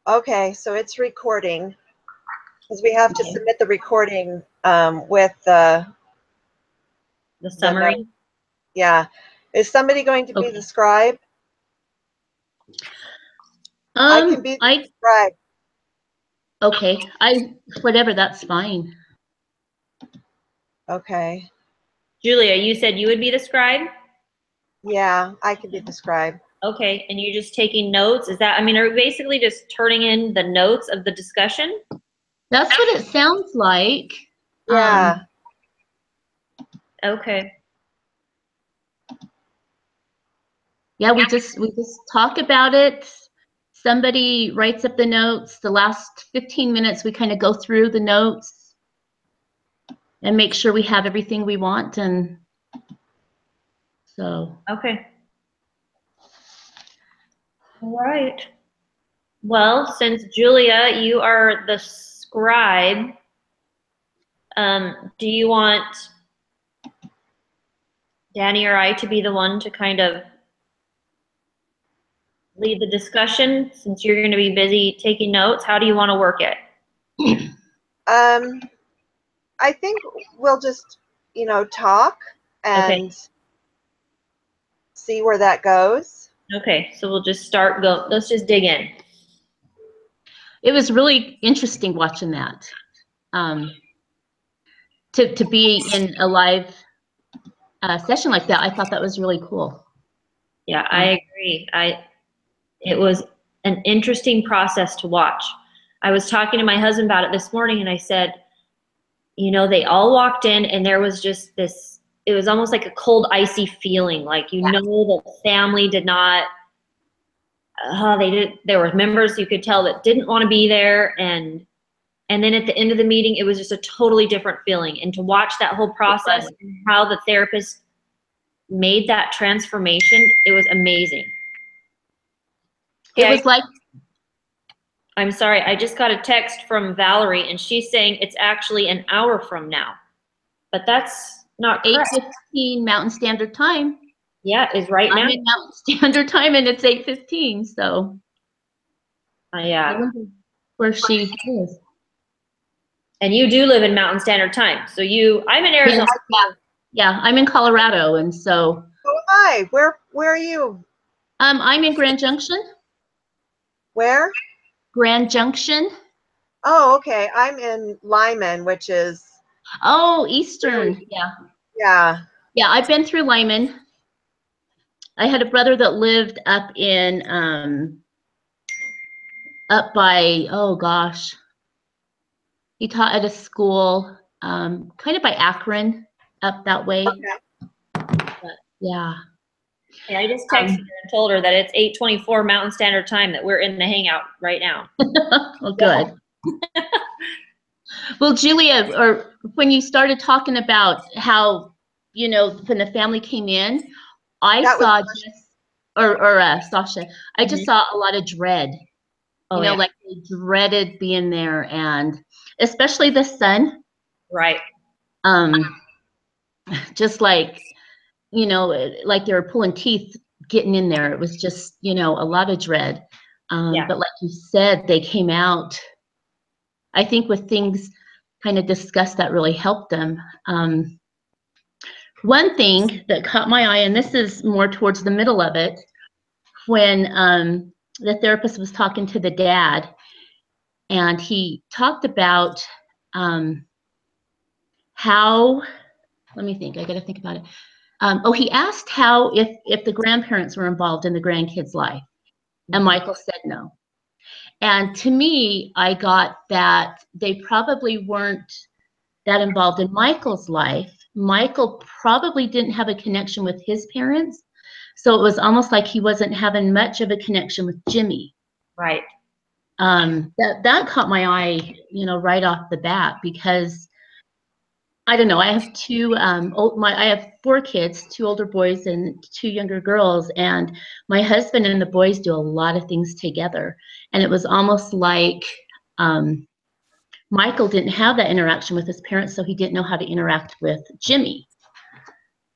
Okay, so it's recording because we have to submit the recording with the summary. Yeah. Is somebody going to be the scribe? I can be the scribe. Okay, whatever, that's fine. Okay. Julia, you said you would be the scribe? Yeah, I can be the scribe. Okay, and you're just taking notes? Is that, I mean, are we basically just turning in the notes of the discussion? That's what it sounds like. Yeah. Okay. Yeah, we just talk about it. Somebody writes up the notes. The last 15 minutes, we kind of go through the notes and make sure we have everything we want. And so. Okay. All right. Well, since Julia, you are the scribe, do you want Danny or I to be the one to kind of lead the discussion since you're going to be busy taking notes? How do you want to work it? I think we'll just, talk and see where that goes. Okay, so we'll just let's just dig in. It was really interesting watching that. To be in a live session like that, I thought that was really cool. Yeah, I agree. It was an interesting process to watch. I was talking to my husband about it this morning, and I said, they all walked in, and there was just this, it was almost like a cold, icy feeling. Like, the family did not, there were members you could tell that didn't want to be there. And then at the end of the meeting, it was just a totally different feeling. And to watch that whole process and how the therapist made that transformation, it was amazing. It was like, I'm sorry, I just got a text from Valerie, and she's saying it's actually an hour from now. But that's not correct. 8:15 Mountain Standard Time. Yeah, is right now. I'm in Mountain Standard Time, and it's 8:15, so. Yeah. I wonder where she is. And you do live in Mountain Standard Time. So I'm in Arizona. Yeah, I'm in Colorado, and so. Oh, hi. Where are you? I'm in Grand Junction. Where? Grand Junction. Oh, okay. I'm in Lyman, which is. Oh, Eastern. Yeah. Yeah. Yeah, I've been through Lyman. I had a brother that lived up in, up by, oh gosh. He taught at a school, kind of by Akron, up that way. Okay. But, yeah. Yeah, I just texted her and told her that it's 8:24 Mountain Standard Time, that we're in the hangout right now. Well, good. Well, Julia, or when you started talking about how, when the family came in, I saw Sasha, I just saw a lot of dread. Like they dreaded being there, and especially the son. Right. Just like, like they were pulling teeth getting in there. It was just, a lot of dread. But like you said, they came out, I think, with things kind of discussed that really helped them. One thing that caught my eye, and this is more towards the middle of it, when the therapist was talking to the dad, and he talked about how, let me think, I got to think about it. He asked how, if the grandparents were involved in the grandkids' life, and Michael said no. And to me, I got that they probably weren't that involved in Michael's life. Michael probably didn't have a connection with his parents, so it was almost like he wasn't having much of a connection with Jimmy. Right. That caught my eye, right off the bat, because I don't know. I have I have 4 kids, 2 older boys and 2 younger girls, and my husband and the boys do a lot of things together. And it was almost like Michael didn't have that interaction with his parents, so he didn't know how to interact with Jimmy.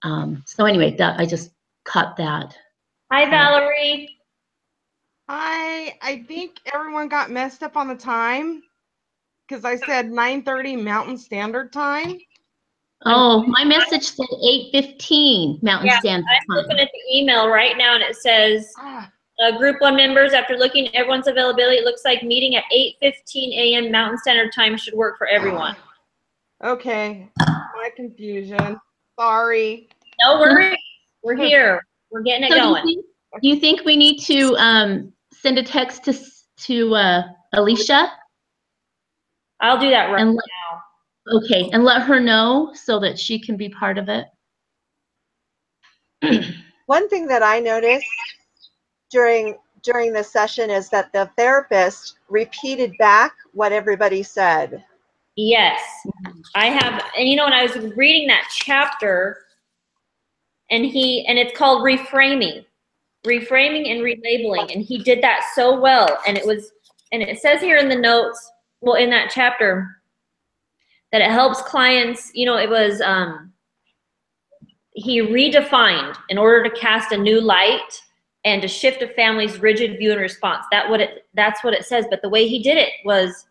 So anyway, I just caught that. Hi, Valerie. I think everyone got messed up on the time because I said 9:30 Mountain Standard Time. Oh, my message said 8:15 Mountain Yeah, Standard I'm Time. looking at the email right now, and it says, Group 1 members, after looking at everyone's availability, it looks like meeting at 8:15 a.m. Mountain Standard Time should work for everyone. Okay, my confusion. Sorry. No worries. We're here. We're getting it So going. do you think we need to send a text to Alicia? I'll do that right and now. Okay, and let her know so that she can be part of it. One thing that I noticed during the session is that the therapist repeated back what everybody said. Yes, I have, and you know, when I was reading that chapter, and it's called reframing and relabeling, and he did that so well, and it says here in the notes, well, in that chapter, that it helps clients, you know, it was, he redefined in order to cast a new light and to shift a family's rigid view and response. That's what it says, but the way he did it was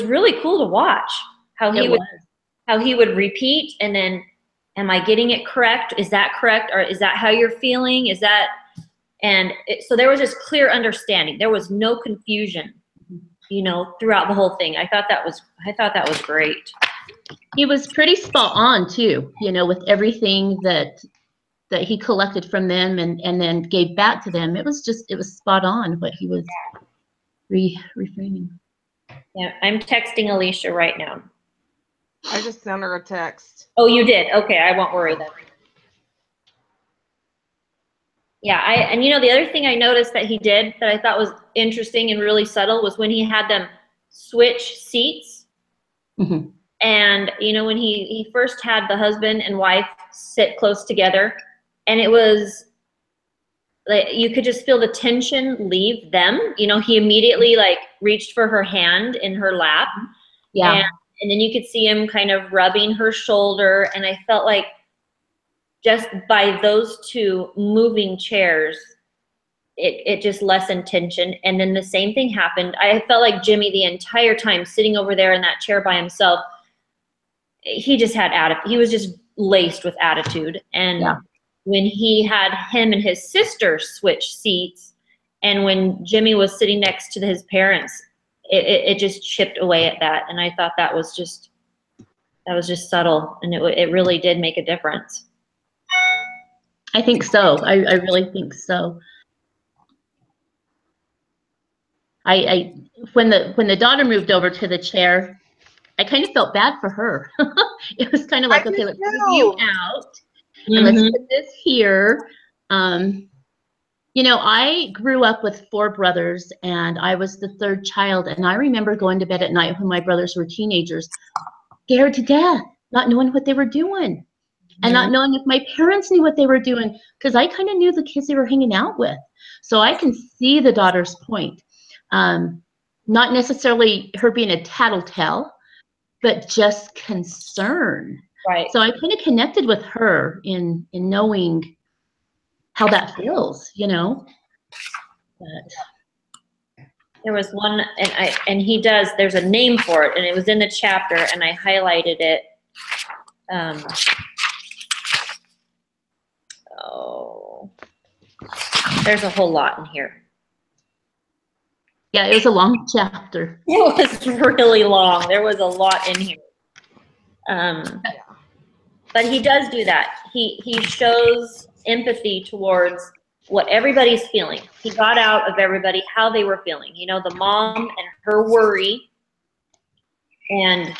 really cool to watch how he would repeat, and then, am I getting it correct? Is that correct? Or is that how you're feeling? Is that, so there was this clear understanding. There was no confusion, you know, throughout the whole thing. I thought that was great. He was pretty spot on too, you know, with everything that he collected from them and then gave back to them. It was spot on what he was reframing. Yeah, I'm texting Alicia right now. I just sent her a text. Oh, you did? Okay, I won't worry then. Yeah, and you know, the other thing I noticed that he did that I thought was interesting and really subtle was when he had them switch seats. Mm-hmm. And you know, when he first had the husband and wife sit close together, and it was like you could just feel the tension leave them. You know, he immediately like reached for her hand in her lap. Yeah. And then you could see him kind of rubbing her shoulder, and I felt like just by those two moving chairs, it just lessened tension. And then the same thing happened. I felt like Jimmy the entire time sitting over there in that chair by himself, he just had attitude. He was just laced with attitude. And when he had him and his sister switch seats, and when Jimmy was sitting next to his parents, it just chipped away at that. And I thought that was just subtle, and it really did make a difference. I think so. I really think so. When the daughter moved over to the chair, I kind of felt bad for her. It was kind of like, okay, let's move you out, and let's put this here. You know, I grew up with 4 brothers, and I was the 3rd child. And I remember going to bed at night when my brothers were teenagers, scared to death, not knowing what they were doing, and not knowing if my parents knew what they were doing, because I kind of knew the kids they were hanging out with. So I can see the daughter's point. Not necessarily her being a tattletale, but just concern. Right. So I kind of connected with her in knowing how that feels, you know. But there was one, and he does, there's a name for it, and it was in the chapter, and I highlighted it. There's a whole lot in here. Yeah, it was a long chapter. It was really long. There was a lot in here. But he does do that. He shows empathy towards what everybody's feeling. He got out of everybody how they were feeling. You know, the mom and her worry, and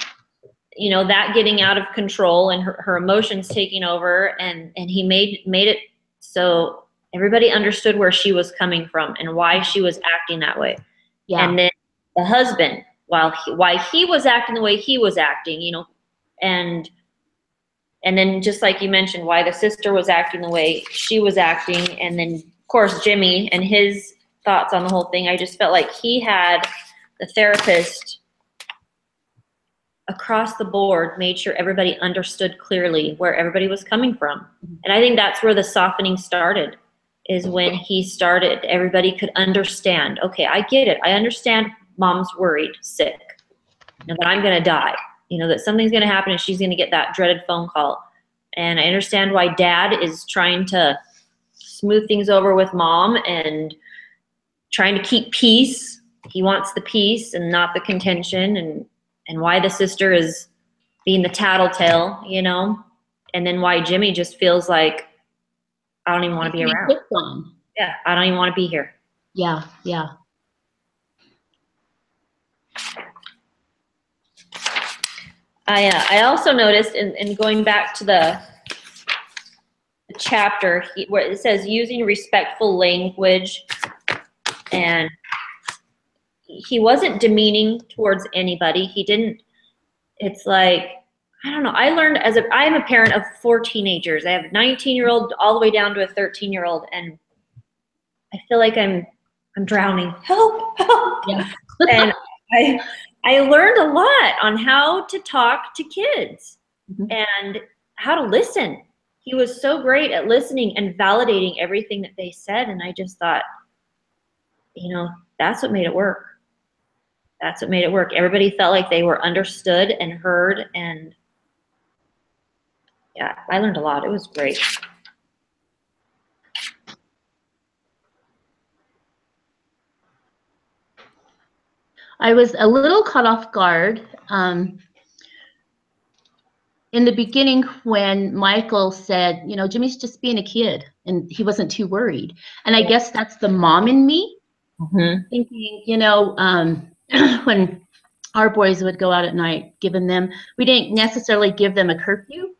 you know, that getting out of control, and her emotions taking over, and he made it so everybody understood where she was coming from and why she was acting that way. Yeah. And then the husband, why he was acting the way he was acting, you know, and then just like you mentioned, why the sister was acting the way she was acting, and then of course Jimmy and his thoughts on the whole thing. I just felt like he had the therapist across the board made sure everybody understood clearly where everybody was coming from. And I think that's where the softening started, is when he started, everybody could understand, okay, I get it. I understand mom's worried, sick, that I'm going to die, that something's going to happen and she's going to get that dreaded phone call. And I understand why dad is trying to smooth things over with mom and trying to keep peace. He wants the peace and not the contention, and why the sister is being the tattletale, and then why Jimmy just feels like, I don't even want to be around. Yeah, I don't even want to be here. Yeah, yeah. I also noticed in going back to the chapter where it says using respectful language, and he wasn't demeaning towards anybody. He didn't. It's like, I don't know. I learned I'm a parent of 4 teenagers. I have a 19-year-old all the way down to a 13-year-old, and I feel like I'm drowning. Help! Yeah. And I learned a lot on how to talk to kids and how to listen. He was so great at listening and validating everything that they said, and I just thought, that's what made it work. That's what made it work. Everybody felt like they were understood and heard, and yeah, I learned a lot. It was great. I was a little caught off guard in the beginning when Michael said, Jimmy's just being a kid, and he wasn't too worried. And I guess that's the mom in me thinking, when our boys would go out at night, we didn't necessarily give them a curfew,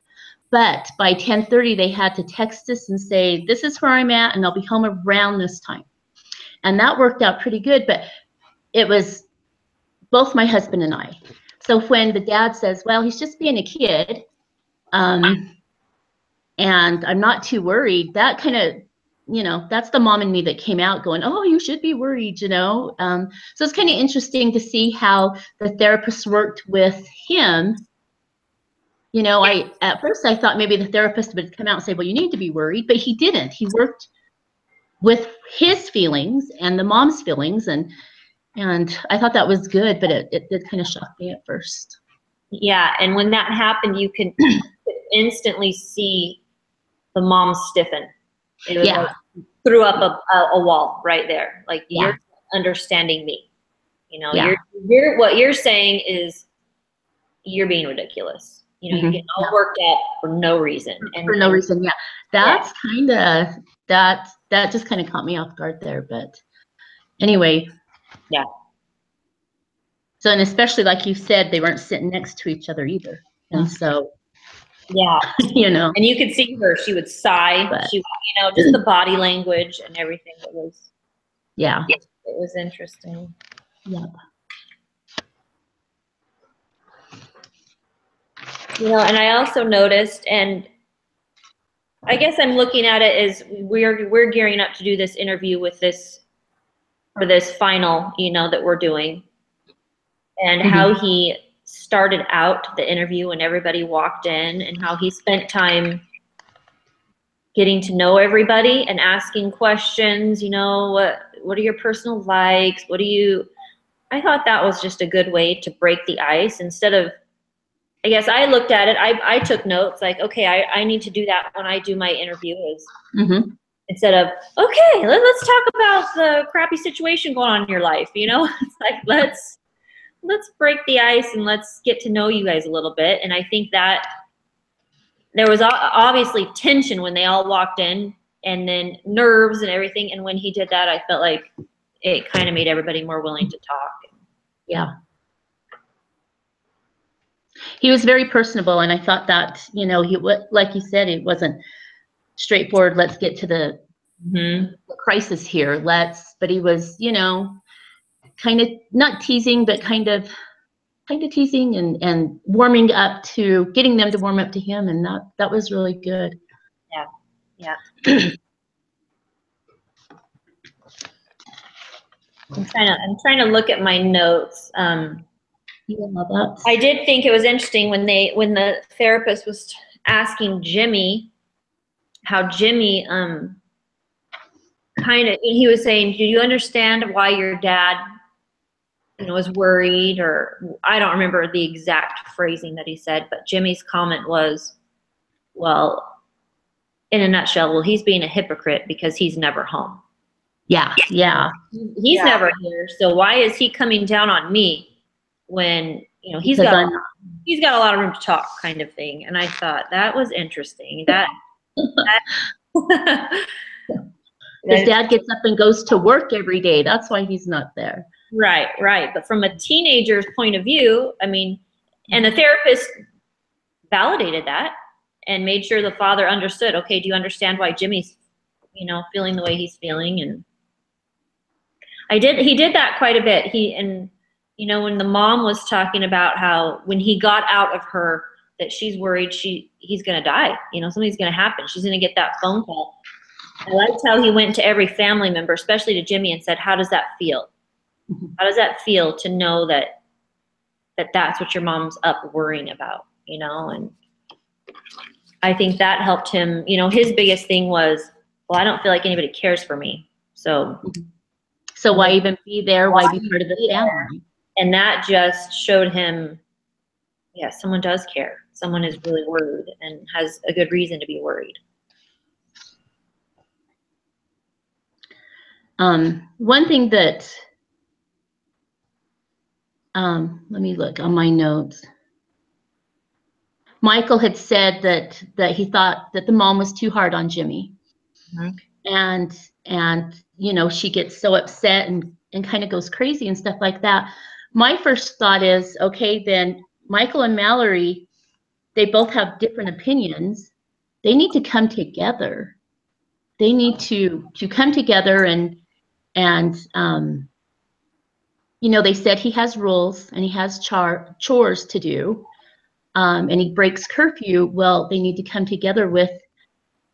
but by 10:30 they had to text us and say, this is where I'm at, and I'll be home around this time. And that worked out pretty good, but it was both my husband and I. So when the dad says, well, he's just being a kid, and I'm not too worried, that kind of, that's the mom in me that came out going, oh, you should be worried, So it's kind of interesting to see how the therapist worked with him. At first I thought maybe the therapist would come out and say, well, you need to be worried, but he didn't. He worked with his feelings and the mom's feelings, and I thought that was good, but it did kind of shock me at first. Yeah, and when that happened, you could instantly see the mom stiffen. It was like threw up a wall right there. Like, you're understanding me. You're what you're saying is you're being ridiculous. You're getting all worked up for no reason. For no reason, yeah. That's kind of that just kind of caught me off guard there, but anyway. Yeah. So, and especially like you said, they weren't sitting next to each other either. And so, yeah, and you could see her, she would sigh, she, just the body language and everything. It was, it was interesting. Yeah. And I also noticed, and I guess I'm looking at it as we're gearing up to do this interview for this final, that we're doing. And how he started out the interview when everybody walked in, and how he spent time getting to know everybody and asking questions, what are your personal likes? I thought that was just a good way to break the ice instead of, I guess I looked at it, I took notes like, okay, I need to do that when I do my interviews. Instead of, okay, let's talk about the crappy situation going on in your life, It's like, let's break the ice and let's get to know you guys a little bit. And I think that there was obviously tension when they all walked in, and then nerves and everything. And when he did that, I felt like it kind of made everybody more willing to talk. Yeah. He was very personable, and I thought that, like you said, it wasn't straightforward. Let's get to the crisis here. But he was, kind of not teasing, but kind of teasing and warming up to getting them to warm up to him, and that was really good. Yeah. I'm trying to look at my notes. I did think it was interesting when the therapist was asking Jimmy how Jimmy he was saying, do you understand why your dad, was worried? Or I don't remember the exact phrasing that he said, but Jimmy's comment was, well, in a nutshell, well, he's being a hypocrite because he's never home. Yeah. He's never here. So why is he coming down on me when, he's got a lot of room to talk, kind of thing. And I thought that was interesting. His dad gets up and goes to work every day. That's why he's not there. Right. But from a teenager's point of view, and the therapist validated that and made sure the father understood, okay, do you understand why Jimmy's, feeling the way he's feeling? And he did that quite a bit. When the mom was talking about how when he got out of her, that she's worried he's going to die, something's going to happen. She's going to get that phone call. I liked how he went to every family member, especially to Jimmy, and said, how does that feel? How does that feel to know that that's what your mom's up worrying about, And I think that helped him. His biggest thing was, well, I don't feel like anybody cares for me. So why even be there? Why be part of the family? And that just showed him, yeah, someone does care. Someone is really worried and has a good reason to be worried. One thing that, let me look on my notes. Michael had said that he thought that the mom was too hard on Jimmy. Mm-hmm. And she gets so upset and kind of goes crazy and stuff like that. My first thought is, okay, then Michael and Mallory, they both have different opinions. They need to come together. They need to come together and they said he has rules and he has chores to do, and he breaks curfew. Well, they need to come together with,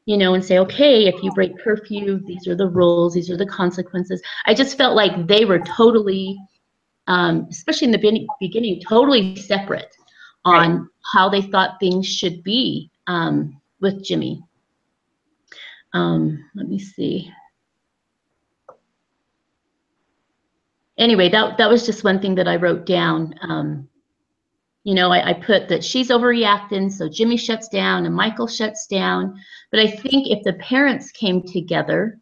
and say, okay, if you break curfew, these are the rules, these are the consequences. I just felt like they were totally, especially in the beginning, totally separate on how they thought things should be with Jimmy. Let me see. Anyway, that was just one thing that I wrote down. I put that she's overreacting, so Jimmy shuts down and Michael shuts down. But I think if the parents came together,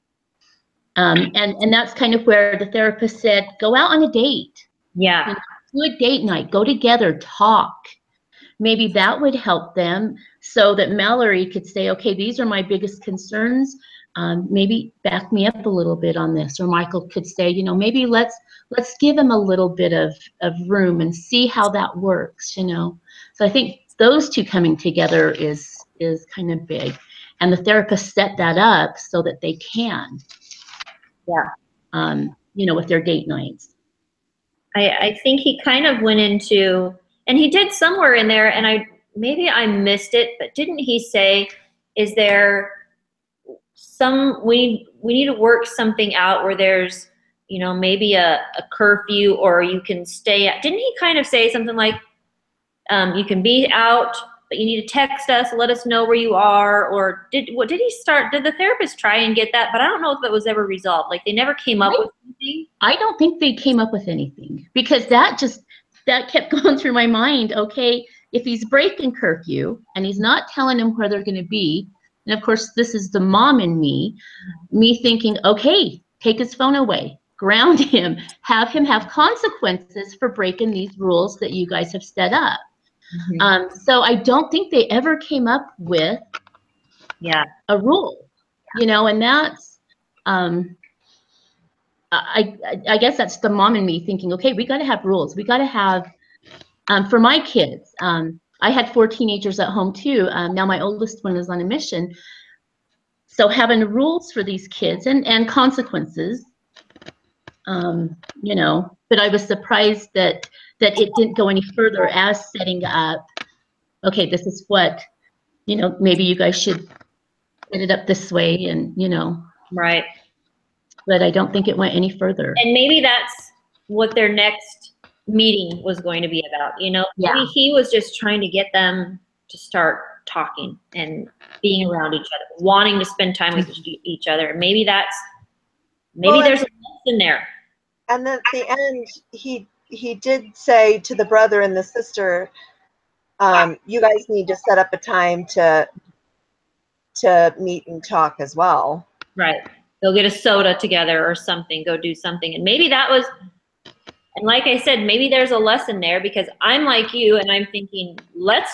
and that's kind of where the therapist said, go out on a date. Yeah. Do a date night, go together, talk. Maybe that would help them so that Mallory could say, okay, these are my biggest concerns. Maybe back me up a little bit on this. Or Michael could say, maybe let's give him a little bit of room and see how that works, So I think those two coming together is kind of big. And the therapist set that up so that they can. Yeah. With their date nights. I think he kind of went into, and he did somewhere in there, and maybe I missed it, but didn't he say, is there we need to work something out where there's, maybe a curfew, or you can stay at, didn't he kind of say something like, you can be out, but you need to text us, let us know where you are, or did the therapist try and get that? But I don't know if it was ever resolved. Like, they never came up with anything. I don't think they came up with anything, because that kept going through my mind. Okay, if he's breaking curfew and he's not telling them where they're going to be, and of course this is the mom in me thinking, okay, take his phone away, ground him, have him have consequences for breaking these rules that you guys have set up. Mm-hmm. So I don't think they ever came up with a rule, and that's, I guess that's the mom in me thinking, okay, we got to have rules. We got to have, for my kids, I had 4 teenagers at home too. Now my oldest one is on a mission. So having rules for these kids and consequences, but I was surprised that it didn't go any further as setting up, okay, this is what, maybe you guys should set it up this way, and, Right. But I don't think it went any further. And maybe that's what their next meeting was going to be about, Yeah. Maybe he was just trying to get them to start talking and being around each other, wanting to spend time with each other. And maybe that's Maybe Well, there's a lesson there. And then at the end, he did say to the brother and the sister, you guys need to set up a time to meet and talk as well. Right. Go get a soda together or something, go do something. And maybe that was, and like I said, maybe there's a lesson there, because I'm like you and I'm thinking, let's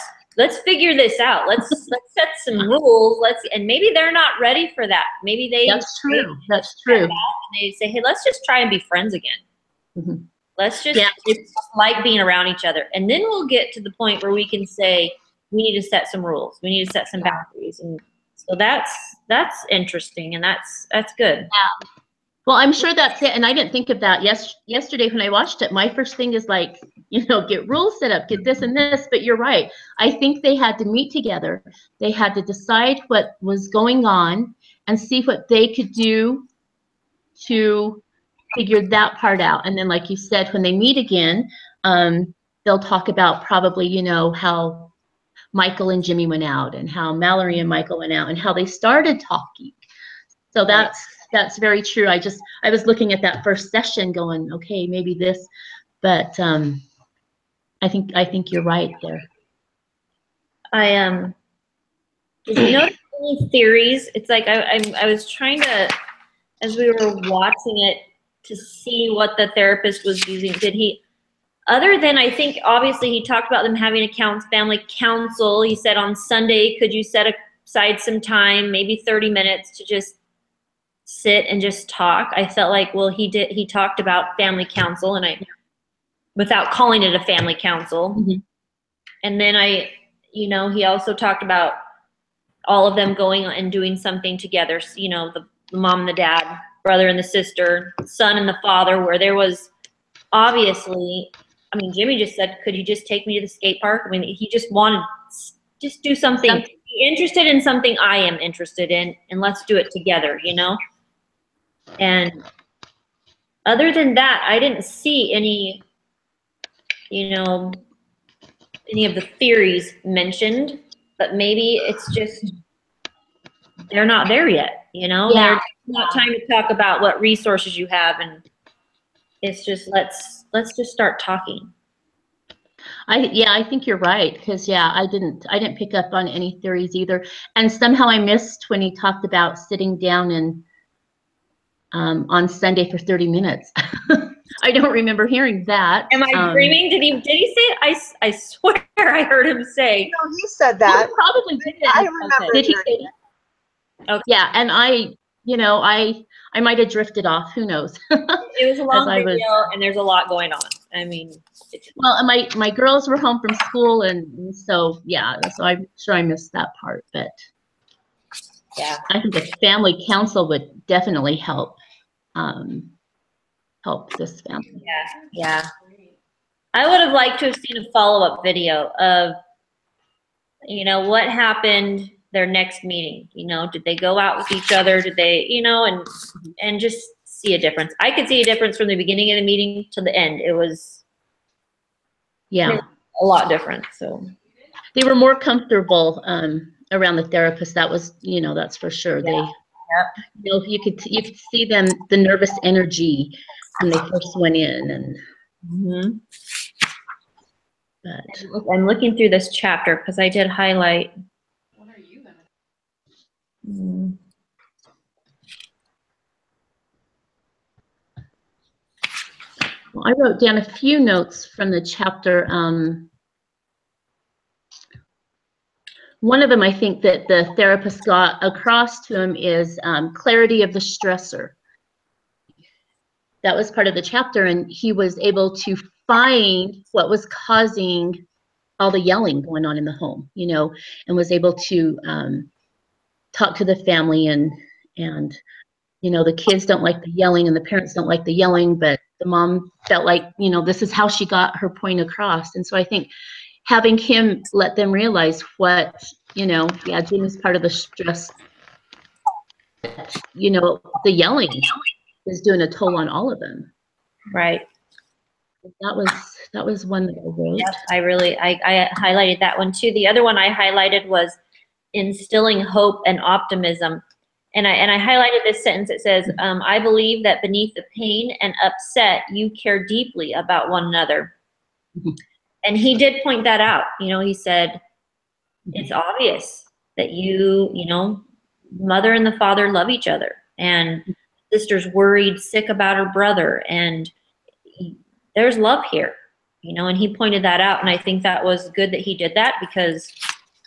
figure this out. Let's set some rules. And maybe they're not ready for that. Maybe That's true. That's true. And they say, hey, let's just try and be friends again. Mm-hmm. Let's just like being around each other. And then we'll get to the point where we can say, we need to set some rules. We need to set some boundaries. And so that's interesting, and that's good. Yeah. Well, I'm sure that's it. And I didn't think of that yesterday when I watched it. My first thing is like, get rules set up, get this and this. But you're right. I think they had to meet together. They had to decide what was going on and see what they could do to figure that part out. And then, like you said, when they meet again, they'll talk about probably, how Michael and Jimmy went out, and how Mallory and Michael went out, and how they started talking. So that's very true. I was looking at that first session going, okay, maybe this, but I think you're right there. Did you notice any theories? It's like I was trying to, as we were watching it, to see what the therapist was using. Did he, other than, I think obviously he talked about them having a family council. He said on Sunday, could you set aside some time, maybe 30 minutes, to just sit and just talk? I felt like, well, he talked about family council, and without calling it a family council. Mm-hmm. And then he also talked about all of them going and doing something together. So, the mom and the dad, brother and the sister, son and the father, where there was obviously, Jimmy just said, could you just take me to the skate park? He just wanted, just do something. Be interested in something I am interested in, and let's do it together, And other than that, I didn't see any, any of the theories mentioned, but maybe it's just, they're not there yet, Yeah. There's not time to talk about what resources you have, and it's just, let's just start talking. I think you're right, because I didn't pick up on any theories either, and somehow I missed when he talked about sitting down and on Sunday for 30 minutes. I don't remember hearing that. Am I dreaming? Did he say it? I swear I heard him say. No, he said that. He probably did. I remember. Did he say that? Okay. Yeah, and I might have drifted off. Who knows? It was a long video, and there's a lot going on. Well, and my girls were home from school, and so so I'm sure I missed that part. But yeah, I think a family council would definitely help this family. Yeah. I would have liked to have seen a follow-up video of, what happened their next meeting. Did they go out with each other? Did they, and just see a difference. I could see a difference from the beginning of the meeting to the end. It was a lot different. So they were more comfortable around the therapist. That was, that's for sure. Yeah. You could see them, the nervous energy when they first went in, and but I'm looking through this chapter because I did highlight. What are you gonna? Well, I wrote down a few notes from the chapter. One of them, I think, that the therapist got across to him is clarity of the stressor. That was part of the chapter, and he was able to find what was causing all the yelling going on in the home, and was able to talk to the family, and the kids don't like the yelling and the parents don't like the yelling, but the mom felt like, this is how she got her point across. And so I think having him let them realize what, Jimmy's part of the stress, the yelling is doing a toll on all of them. Right. That was one that I wrote. Yep, I highlighted that one too. The other one I highlighted was instilling hope and optimism. And I highlighted this sentence. It says, I believe that beneath the pain and upset, you care deeply about one another. Mhm. And he did point that out. You know, he said, it's obvious that you know, mother and the father love each other, and sister's worried, sick about her brother, and there's love here, you know, and he pointed that out. And I think that was good that he did that, because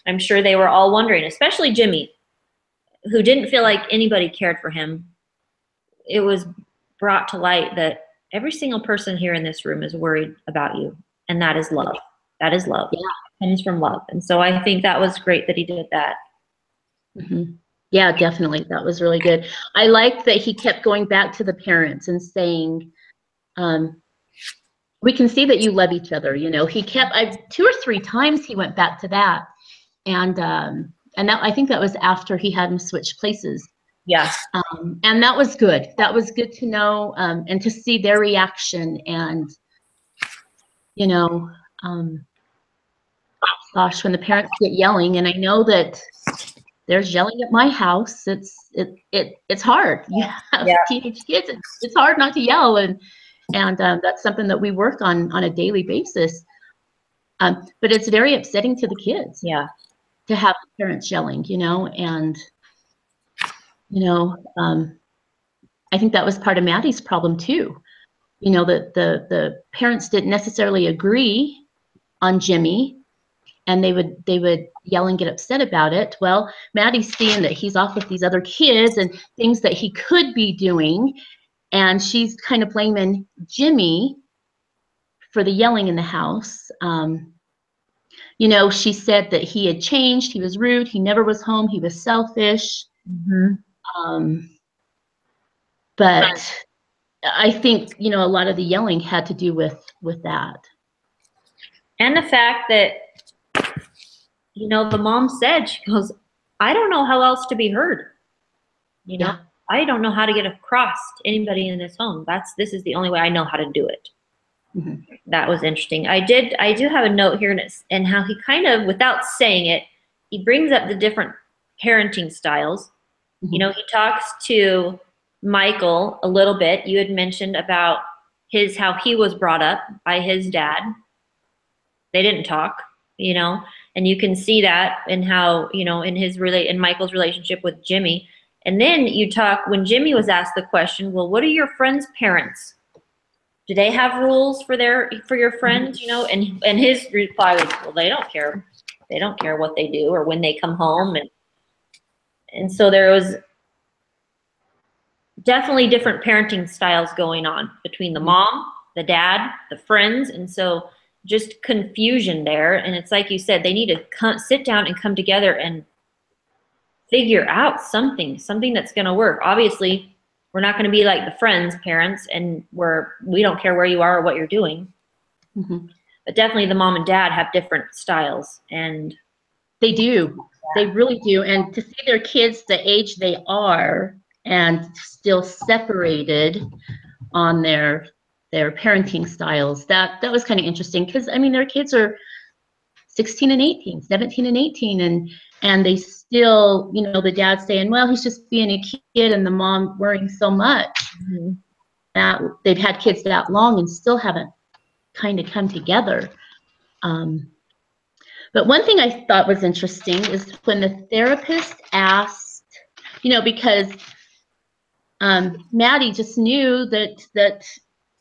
I'm sure they were all wondering, especially Jimmy, who didn't feel like anybody cared for him. It was brought to light that every single person here in this room is worried about you, and that is love. That is love. Yeah. It comes from love. And so I think that was great that he did that. Mm-hmm. Yeah, definitely. That was really good. I liked that he kept going back to the parents and saying, we can see that you love each other. You know, he kept, 2 or 3 times he went back to that. And that, I think that was after he had him switch places. Yeah. And that was good. That was good to know, and to see their reaction. And, you know, gosh, when the parents get yelling, and I know that there's yelling at my house, it's hard. You have teenage kids, it's hard not to yell. And that's something that we work on a daily basis. But it's very upsetting to the kids. Yeah. To have parents yelling, you know, and, you know, I think that was part of Maddie's problem too. You know, that the parents didn't necessarily agree on Jimmy, and they would yell and get upset about it. Well, Maddie's seeing that he's off with these other kids and things that he could be doing, and she's kind of blaming Jimmy for the yelling in the house. You know, she said that he had changed, he was rude, he never was home, he was selfish. Mm-hmm. But I think, you know, a lot of the yelling had to do with that. And the fact that, you know, the mom said, she goes, I don't know how else to be heard. You know, Yeah. I don't know how to get across to anybody in this home. This is the only way I know how to do it. Mm-hmm. That was interesting. I do have a note here, and how he kind of, without saying it, he brings up the different parenting styles. Mm-hmm. You know, he talks to Michael a little bit. You had mentioned about how he was brought up by his dad. They didn't talk, you know, and you can see that in how, you know, in Michael's relationship with Jimmy. And then you talk, when Jimmy was asked the question, well, what are your friends' parents? Do they have rules for your friends, you know? And his reply was, well, they don't care. They don't care what they do or when they come home. And so there was definitely different parenting styles going on between the mom, the dad, the friends. And so just confusion there. And it's like you said, they need to sit down and come together and figure out something that's going to work. Obviously, we're not going to be like the friends' parents, and we don't care where you are or what you're doing. Mm-hmm. But definitely the mom and dad have different styles. And they do. They really do. And to see their kids the age they are and still separated on their parenting styles, that was kind of interesting, because I mean, their kids are 16 and 18, 17 and 18, and they still, you know, the dad's saying, well, he's just being a kid, and the mom worrying so much. mm-hmm. that they've had kids that long and still haven't kind of come together. But one thing I thought was interesting is when the therapist asked, you know, because Maddie just knew that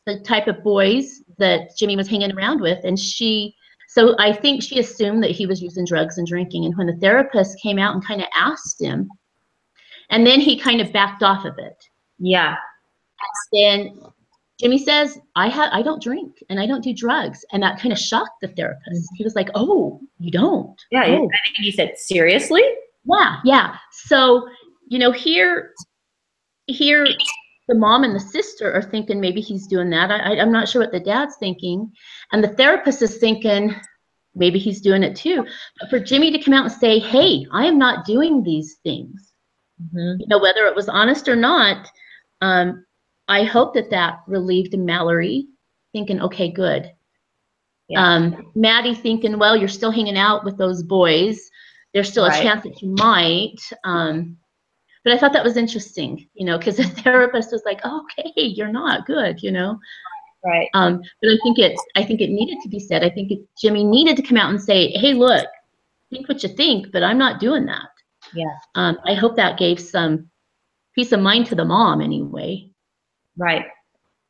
the type of boys that Jimmy was hanging around with, and so I think she assumed that he was using drugs and drinking. And when the therapist came out and kind of asked him, and then he kind of backed off of it. Yeah. Then Jimmy says, I don't drink and I don't do drugs. And that kind of shocked the therapist. He was like, oh, you don't? Yeah, Oh. I think he said, seriously? Yeah. So, you know, here the mom and the sister are thinking maybe he's doing that. I'm not sure what the dad's thinking. And the therapist is thinking maybe he's doing it too. But for Jimmy to come out and say, hey, I am not doing these things, Mm-hmm. you know, whether it was honest or not, I hope that relieved Mallory, thinking, okay, good. Yeah. Maddie thinking, well, you're still hanging out with those boys. There's still a chance that you might. But I thought that was interesting, because the therapist was like, oh, okay, you're not good, Right. But I think it needed to be said. I think Jimmy needed to come out and say, hey, look, think what you think, but I'm not doing that. Yeah. I hope that gave some peace of mind to the mom anyway. Right.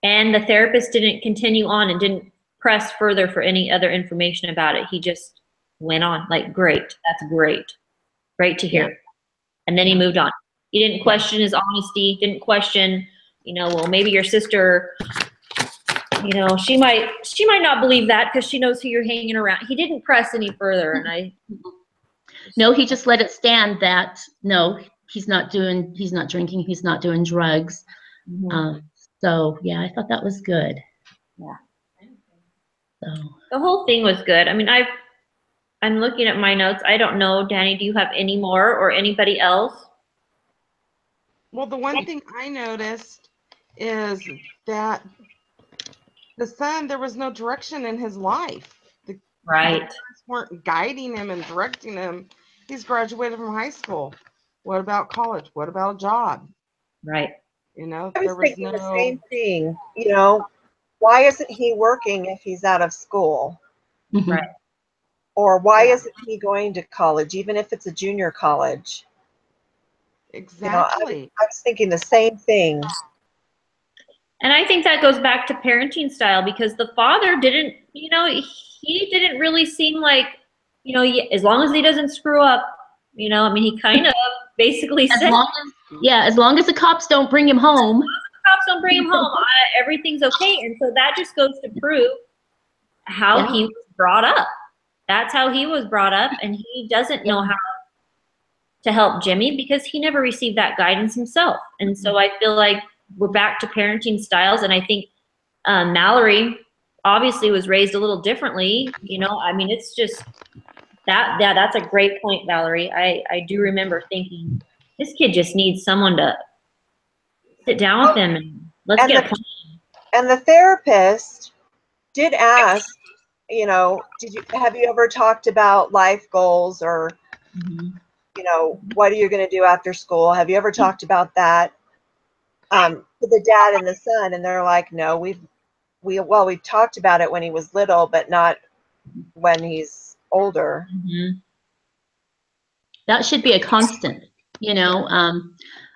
And the therapist didn't continue on and didn't press further for any other information about it. He just went on like, great, that's great. Great to hear. Yeah. And then he moved on. He didn't question his honesty, didn't question, well, maybe your sister, she might not believe that because she knows who you're hanging around. He didn't press any further. And No, he just let it stand that no, he's not drinking, he's not doing drugs. So yeah, I thought that was good. Yeah. So The whole thing was good. I mean, I'm looking at my notes. I don't know, Danny, do you have any more or anybody else? Well, the one thing I noticed is that the son, there was no direction in his life. The parents weren't guiding him and directing him. He's graduated from high school. What about college? What about a job? Right. I was thinking the same thing. Why isn't he working if he's out of school? Right. Or why isn't he going to college, even if it's a junior college? Exactly. I was thinking the same thing. And I think that goes back to parenting style because the father didn't, he didn't really seem like, as long as he doesn't screw up, he kind of basically said, as long as the cops don't bring him home. Cops don't bring him home, everything's okay. And so that just goes to prove how he was brought up. That's how he was brought up, and he doesn't know how to help Jimmy because he never received that guidance himself. And so I feel like we're back to parenting styles, and I think Mallory obviously was raised a little differently. It's just that's a great point, Valerie. I do remember thinking this kid just needs someone to sit down with him and let's get a plan. And the therapist did ask, have you ever talked about life goals or, what are you going to do after school? Have you ever talked about that to the dad and the son? And they're like, no, we've talked about it when he was little, but not when he's older. That should be a constant,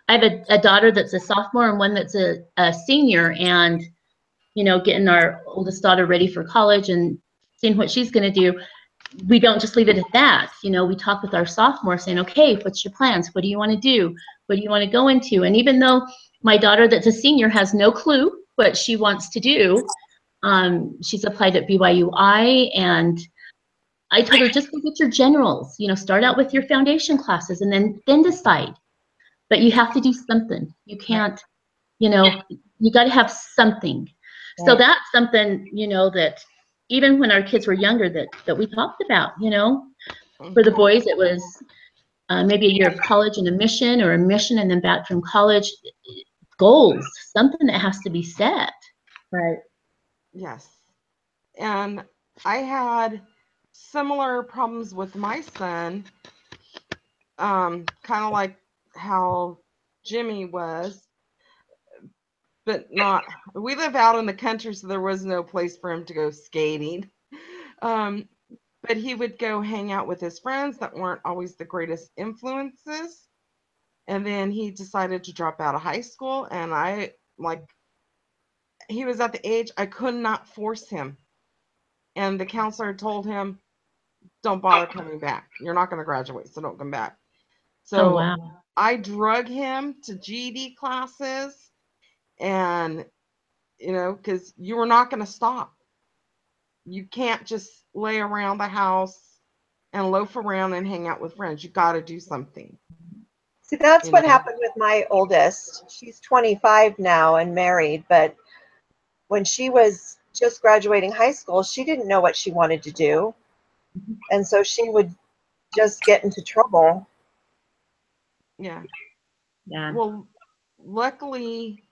I have a daughter that's a sophomore and one that's a senior, and getting our oldest daughter ready for college and seeing what she's going to do. We don't just leave it at that. We talk with our sophomore saying, okay, what's your plans? What do you want to do? What do you want to go into? And even though my daughter that's a senior has no clue what she wants to do, she's applied at BYUI, and I told her, just go get your generals, start out with your foundation classes and then decide. But you have to do something. You can't, you got to have something. So that's something, that even when our kids were younger that we talked about, for the boys, it was maybe a year of college and a mission, or a mission and then back from college. Goals, something that has to be set. Right. Yes. And I had similar problems with my son, kind of like how Jimmy was, but not. We live out in the country, so there was no place for him to go skating. But he would go hang out with his friends that weren't always the greatest influences. And then he decided to drop out of high school, and he was at the age I could not force him. And the counselor told him, don't bother coming back. You're not going to graduate, so don't come back. So I drug him to GED classes, and, because you were not going to stop. You can't just lay around the house and loaf around and hang out with friends. You got to do something. See, that's what happened with my oldest. She's 25 now and married, but when she was just graduating high school, she didn't know what she wanted to do. And so she would just get into trouble. Yeah. Yeah. Well, luckily,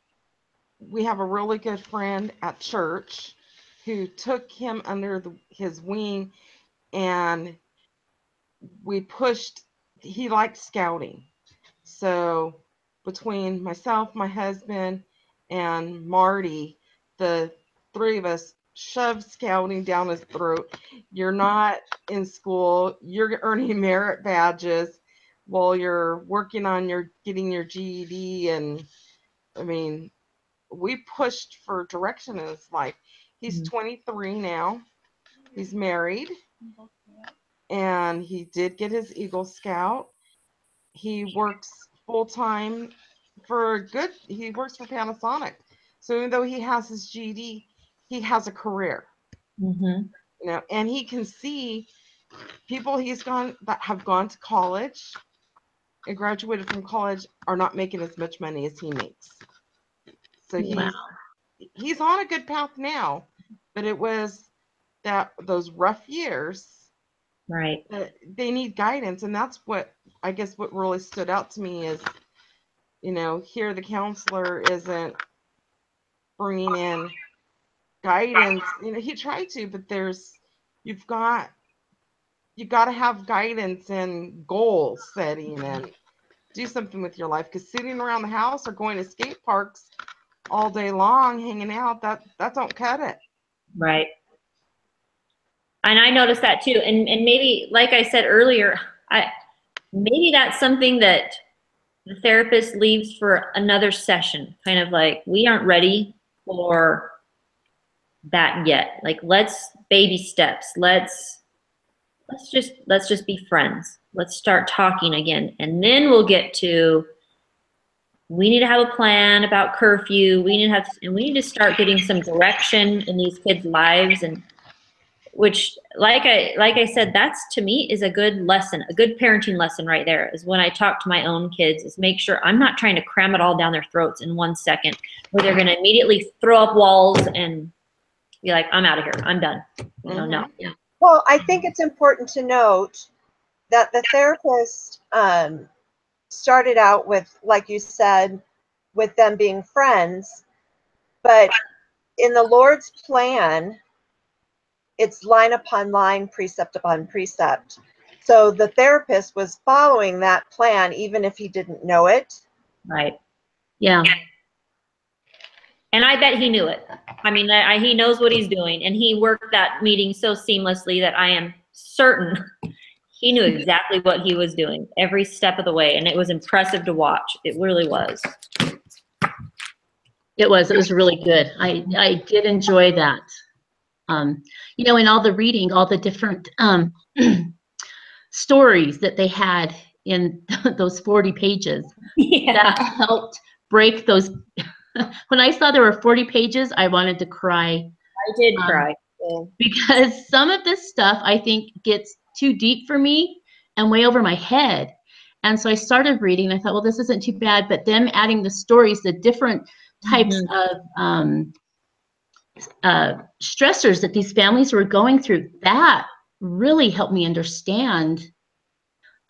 we have a really good friend at church who took him under his wing, and we pushed. He liked scouting. So between myself, my husband, and Marty, the three of us shoved scouting down his throat. You're not in school. You're earning merit badges while you're working on getting your GED. And I mean, we pushed for direction in his life. He's 23 now. He's married, and he did get his Eagle Scout. He works full time he works for Panasonic. So even though he has his GED, he has a career. You know, and he can see people that have gone to college and graduated from college are not making as much money as he makes. So he's on a good path now, but it was those rough years. Right. They need guidance, and that's what I guess what really stood out to me is, you know, here the counselor isn't bringing in guidance. You know, he tried to, but you've got to have guidance and goal setting and do something with your life, because sitting around the house or going to skate parks all day long hanging out, that don't cut it. Right. And I noticed that too. And maybe, like I said earlier, maybe that's something that the therapist leaves for another session. Kind of like, we aren't ready for that yet. Like, let's baby steps. Let's just be friends. Let's start talking again. And then we'll get to, we need to have a plan about curfew. We need to start getting some direction in these kids' lives. And which, like I said, that's, to me, is a good lesson, a good parenting lesson right there, is when I talk to my own kids, is make sure I'm not trying to cram it all down their throats in 1 second, where they're going to immediately throw up walls and be like, I'm out of here, I'm done. You know, no. Yeah. Well, I think it's important to note that the therapist started out with, like you said, with them being friends, but in the Lord's plan, it's line upon line, precept upon precept. So the therapist was following that plan, even if he didn't know it. Right. Yeah. And I bet he knew it. I mean, he knows what he's doing, and he worked that meeting so seamlessly that I am certain he knew exactly what he was doing every step of the way, and it was impressive to watch. It really was. It was really good. I did enjoy that. You know, in all the reading, all the different stories that they had in those 40 pages, that helped break those. When I saw there were 40 pages, I wanted to cry. I did cry. Because some of this stuff, I think, gets too deep for me and way over my head. And so I started reading, and I thought, well, this isn't too bad. But them adding the stories, the different types of stressors that these families were going through, that really helped me understand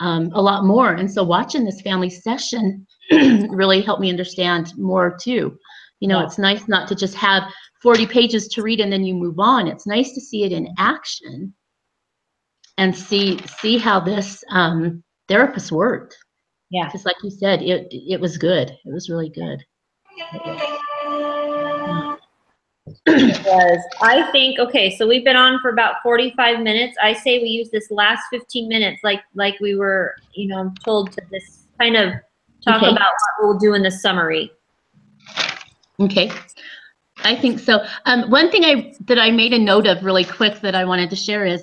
a lot more. And so watching this family session really helped me understand more too. You know, it's nice not to just have 40 pages to read and then you move on. It's nice to see it in action and see how this therapist worked. Yeah. Just like you said, it was good. It was really good. It was. I think, okay, so we've been on for about 45 minutes. I say we use this last 15 minutes like we were, you know, told to this kind of talk about what we'll do in the summary. Okay. I think so. One thing that I made a note of really quick that I wanted to share is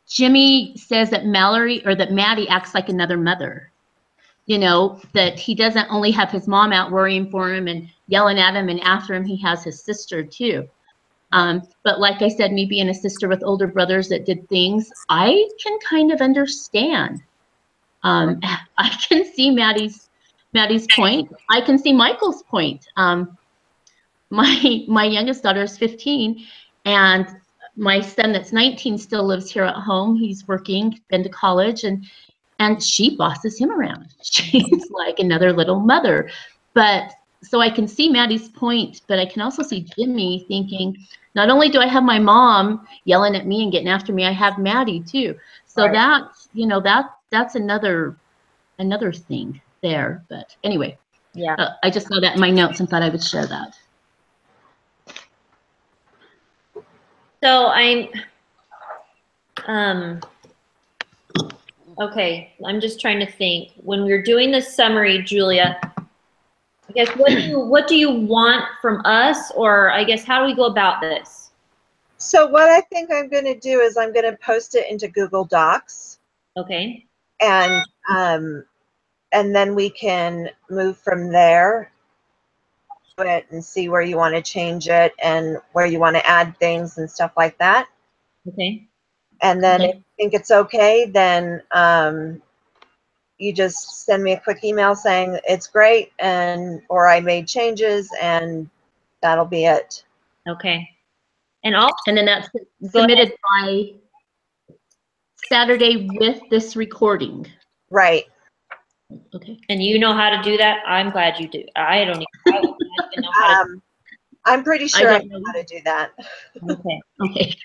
Jimmy says that Maddie acts like another mother. You know, that he doesn't only have his mom out worrying for him and yelling at him and after him, he has his sister too. But like I said, me being a sister with older brothers that did things, I can kind of understand. I can see Maddie's point. I can see Michael's point. My youngest daughter is 15, and my son that's 19 still lives here at home. He's working, been to college, and she bosses him around. She's like another little mother. But so I can see Maddie's point, but I can also see Jimmy thinking, not only do I have my mom yelling at me and getting after me, I have Maddie too. So that's, you know, that's another thing there. But anyway, Yeah. I just saw that in my notes and thought I would share that. So okay, I'm just trying to think. When we're doing this summary, Julia, I guess what do you want from us, or I guess how do we go about this? So what I think I'm going to do is I'm going to post it into Google Docs, Okay. and then we can move from there and see where you want to change it and where you want to add things and stuff like that. Okay. And then Okay. if you think it's okay, then you just send me a quick email saying it's great, or I made changes, and that'll be it. Okay. And also, And then that's submitted by Saturday with this recording. Right. Okay. and you know how to do that. I'm glad you do. I don't even know how to. I'm pretty sure I don't know know. how to do that. Okay. Okay.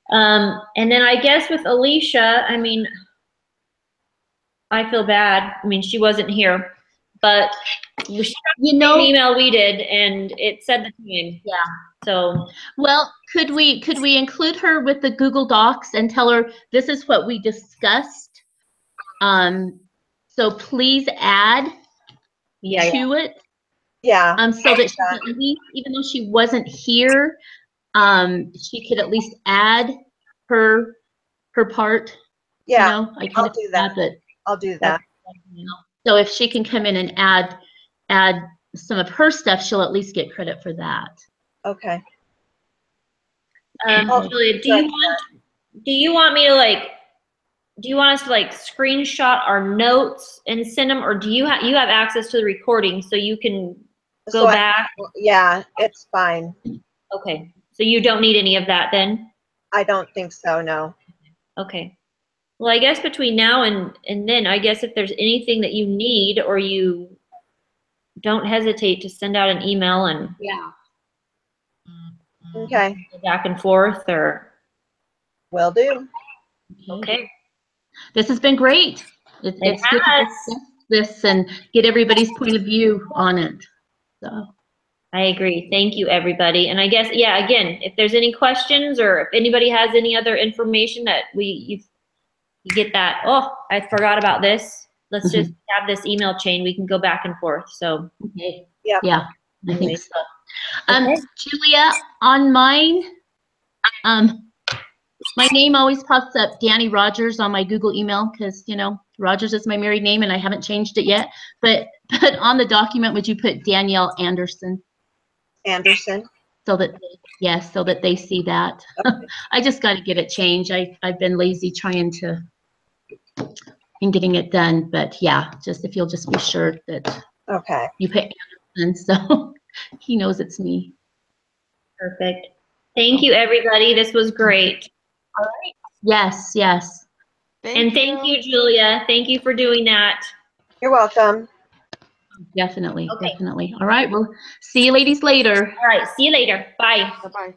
And then I guess with Alicia, I mean, I feel bad. I mean, she wasn't here, but she got You the know, same email we did, and it said the same. yeah. So Well, could we include her with the Google Docs and tell her this is what we discussed? So please add yeah. to it. Yeah. So that she can at least, even though she wasn't here, she could at least add her part. Yeah. You know, I kind I'll of do that. but I'll do that. so if she can come in and add some of her stuff, she'll at least get credit for that. Okay. Julia, do you want me to do you want us to screenshot our notes and send them, or do you have access to the recording so you can go back? Yeah, it's fine. Okay, so you don't need any of that then? I don't think so, no. Okay. Well, I guess between now and then, I guess if there's anything that you need, or you don't hesitate to send out an email and Yeah. Okay. go back and forth, or Will do. okay. This has been great. It's good to discuss this and get everybody's point of view on it. So I agree. Thank you, everybody. And I guess, yeah, again, if there's any questions, or if anybody has any other information that you get that, oh, I forgot about this. Let's just have this email chain. We can go back and forth. So okay. Yeah. Yeah, I think so. Okay. Julia, on mine, my name always pops up Danny Rogers on my Google email because, you know, Rogers is my married name and I haven't changed it yet. But on the document, would you put Danielle Anderson? Anderson. So that, yes, so that they see that. Okay. I just got to get it changed. I've been lazy trying to and getting it done. But yeah, just if you'll just be sure that Okay. you put Anderson so he knows it's me. Perfect. Thank you, everybody. This was great. All right. Yes, yes. Thank you, Julia. Thank you for doing that. You're welcome. Definitely, Okay. definitely. All right, well, see you ladies later. All right. See you later. Bye. Bye-bye.